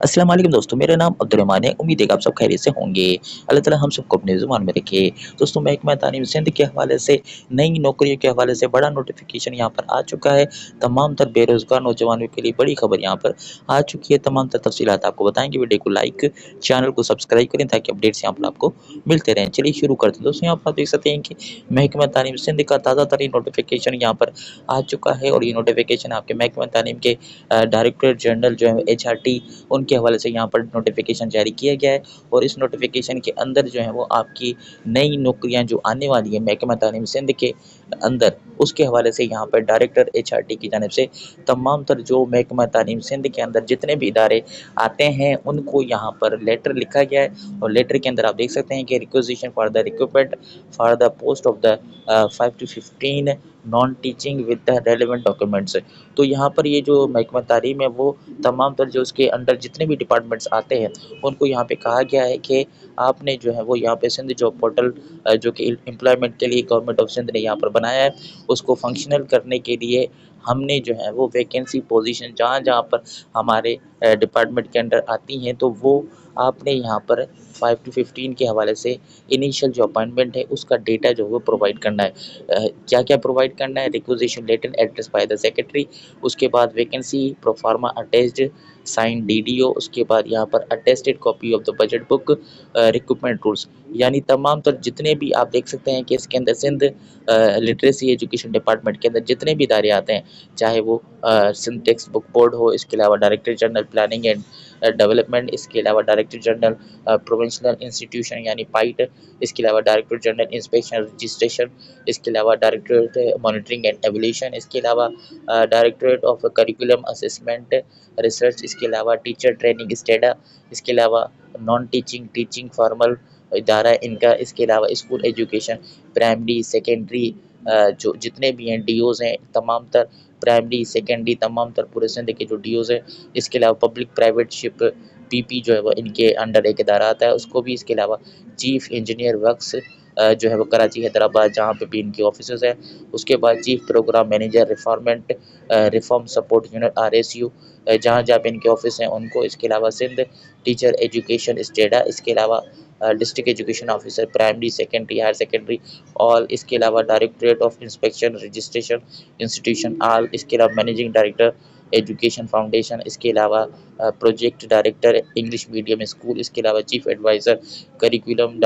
अस्सलाम वालेकुम दोस्तों, मेरा नाम अब्दुर्रहमान है। उम्मीद है कि आप सब खैरियत से होंगे। अल्लाह ताला हम सबको अपने ज़ुबान में रखे। दोस्तों, महकमा तालीम सिंध के हवाले से नई नौकरियों के हवाले से बड़ा नोटिफ़िकेशन यहाँ पर आ चुका है। तमाम तर बेरोज़गार नौजवानों के लिए बड़ी खबर यहाँ पर आ चुकी है। तमाम तर तफ़सीलात आपको बताएँगे। वीडियो को लाइक, चैनल को सब्सक्राइब करें ताकि अपडेट्स यहाँ पर आपको मिलते रहें। चलिए शुरू करते हैं। दोस्तों, यहाँ पर आप देख सकते हैं कि महकमा तालीम सिंध का ताज़ा तरीन नोटिफ़िकेशन यहाँ पर आ चुका है और ये नोटिफ़िकेशन आपके महकमा तालीम के डायरेक्टर जनरल जो है एचआरटी उनके हवाले से यहाँ पर नोटिफ़िकेशन जारी किया गया है और इस नोटिफ़िकेशन के अंदर जो है वो आपकी नई नौकरियाँ जो आने वाली है महकमा तालीम सिंध के अंदर, उसके हवाले से यहाँ पर डायरेक्टर एचआरटी की जानिब से तमाम तर जो महकमा तालीम सिंध के अंदर जितने भी इदारे आते हैं उनको यहाँ पर लेटर लिखा गया है और लेटर के अंदर आप देख सकते हैं कि requisition for the recruitment for the post of the 5 to 15 non teaching with the relevant documents. तो यहाँ पर ये जो महकमा तालीम है वो तमाम तर जो उसके अंडर जितने भी डिपार्टमेंट्स आते हैं उनको यहाँ पे कहा गया है कि आपने जो है वो यहाँ पे सिंध जॉब पोर्टल जो कि एम्प्लॉयमेंट के लिए गवर्नमेंट ऑफ सिंध ने यहाँ पर बनाया है, उसको फंक्शनल करने के लिए हमने जो है वो वैकेंसी पोजीशन जहाँ-जहाँ पर हमारे डिपार्टमेंट के अंडर आती हैं तो वो आपने यहाँ पर 5 to 15 के हवाले से इनिशियल जो अपॉइंटमेंट है उसका डेटा जो है वो प्रोवाइड करना है। क्या-क्या प्रोवाइड करना है? Requisition letter address by the secretary, उसके बाद vacancy proforma attached sign DDO, उसके बाद यहाँ पर attested copy of the budget book, recruitment rules, यानी तमाम तर जितने भी आप देख सकते हैं कि इसके अंदर सिंध लिटरेसी एजुकेशन डिपार्टमेंट के अंदर जितने भी इदारे आते हैं, चाहे वो सिंध टेक्स्ट बुक बोर्ड हो, इसके अलावा director general planning and development, इसके अलावा डायरेक्टर जनरल प्रोविंशियल इंस्टीट्यूशन यानी पाइट, इसके अलावा डायरेक्टर जनरल इंस्पेक्शन रजिस्ट्रेशन, इसके अलावा डायरेक्टरेट मॉनिटरिंग एंड एवल्यूशन, इसके अलावा directorate of curriculum assessment research, इसके अलावा टीचर ट्रेनिंग स्टेडा, इसके अलावा नॉन टीचिंग टीचिंग फॉर्मल इदारा इनका, इसके अलावा स्कूल एजुकेशन प्राइमरी सेकेंडरी जो जितने भी हैं डीओज़ हैं तमाम तर प्राइमरी सेकेंडरी तमाम तर पूरे सिंध के जो डीओज़ हैं, इसके अलावा पब्लिक प्राइवेटशिप पीपी जो है वो इनके अंडर एक इदारा आता है उसको भी, इसके अलावा चीफ इंजीनियर वर्क्स जो है वो कराची हैदराबाद जहाँ पे भी इनके ऑफिसेज़ हैं, उसके बाद चीफ प्रोग्राम मैनेजर रिफॉर्मेंट रिफॉर्म सपोर्ट यूनिट आरएसयू जहाँ-जहाँ पे इनके ऑफिस हैं उनको, इसके अलावा सिंध टीचर एजुकेशन स्टेडा, इसके अलावा district education officer primary secondary higher secondary all, इसके अलावा directorate of inspection registration institution all, इसके अलावा मैनेजिंग डायरेक्टर एजुकेशन फाउंडेशन, इसके अलावा project director English medium school, इसके अलावा chief adviser curriculum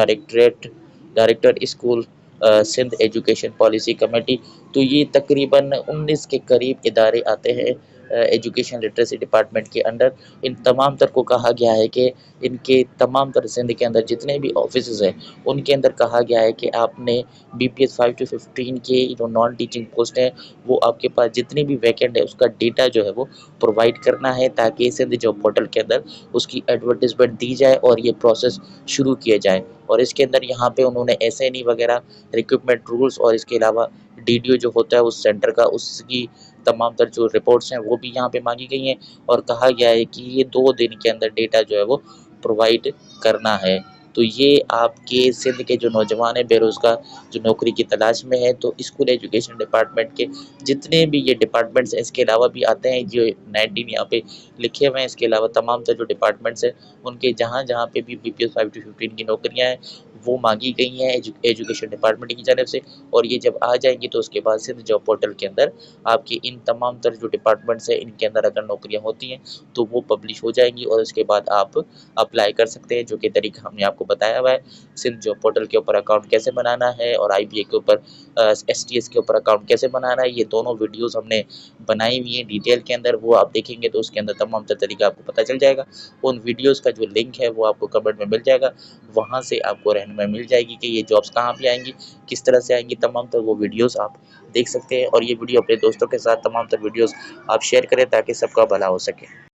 director school Sindh education policy committee. तो ये तकरीबन 19 के करीब इदारे आते हैं एजुकेशन लिटरेसी डिपार्टमेंट के अंडर। इन तमाम तर को कहा गया है कि इनके तमाम तर सिंध के अंदर जितने भी ऑफिसेज़ हैं उनके अंदर कहा गया है कि आपने बीपीएस 5 to 15 के जो नॉन टीचिंग पोस्ट हैं वो आपके पास जितनी भी वैकेंट है उसका डेटा जो है वो प्रोवाइड करना है ताकि सिंध जॉब पोर्टल के अंदर उसकी एडवर्टाइजमेंट दी जाए और ये प्रोसेस शुरू किया जाए। और इसके अंदर यहाँ पे उन्होंने एसएनई वगैरह रिक्रूटमेंट रूल्स और इसके अलावा डीडीओ जो होता है उस सेंटर का उसकी तमाम तर जो रिपोर्ट्स हैं वो भी यहाँ पे मांगी गई हैं और कहा गया है कि ये 2 दिन के अंदर डेटा जो है वो प्रोवाइड करना है। तो ये आपके सिंध के जो नौजवान हैं बेरोज़गार जो नौकरी की तलाश में है तो स्कूल एजुकेशन डिपार्टमेंट के जितने भी ये डिपार्टमेंट्स हैं इसके अलावा भी आते हैं जो 19 यहाँ पे लिखे हुए हैं, इसके अलावा तमाम तर जो डिपार्टमेंट्स हैं उनके जहाँ-जहाँ पे भी बीपीएस 5 to 15 की नौकरियाँ हैं वो मांगी गई हैं एजुकेशन डिपार्टमेंट की जानिब से और ये जब आ जाएँगी तो उसके बाद सिंध जॉब पोर्टल के अंदर आपकी इन तमाम तर जो डिपार्टमेंट्स हैं इनके अंदर अगर नौकरियाँ होती हैं तो वो पब्लिश हो जाएँगी और उसके बाद आप अप्लाई कर सकते हैं, जो कि तरीका हमने आपको बताया हुआ है। सिंध जॉब पोर्टल के ऊपर अकाउंट कैसे बनाना है और आईबीए के ऊपर एसटीएस के ऊपर अकाउंट कैसे बनाना है, ये दोनों वीडियोज़ हमने बनाई हुई हैं डिटेल के अंदर, वो आप देखेंगे तो उसके अंदर तमाम तर तरीका आपको पता चल जाएगा। उन वीडियोज़ का जो लिंक है वो आपको कमेंट में मिल जाएगा, वहाँ से आपको रहनुमाई मिल जाएगी कि ये जॉब्स कहाँ पे आएँगी, किस तरह से आएँगी, तमाम तर वो वीडियोज़ आप देख सकते हैं और ये वीडियो अपने दोस्तों के साथ तमाम तर वीडियोज़ आप शेयर करें ताकि सबका भला हो सके।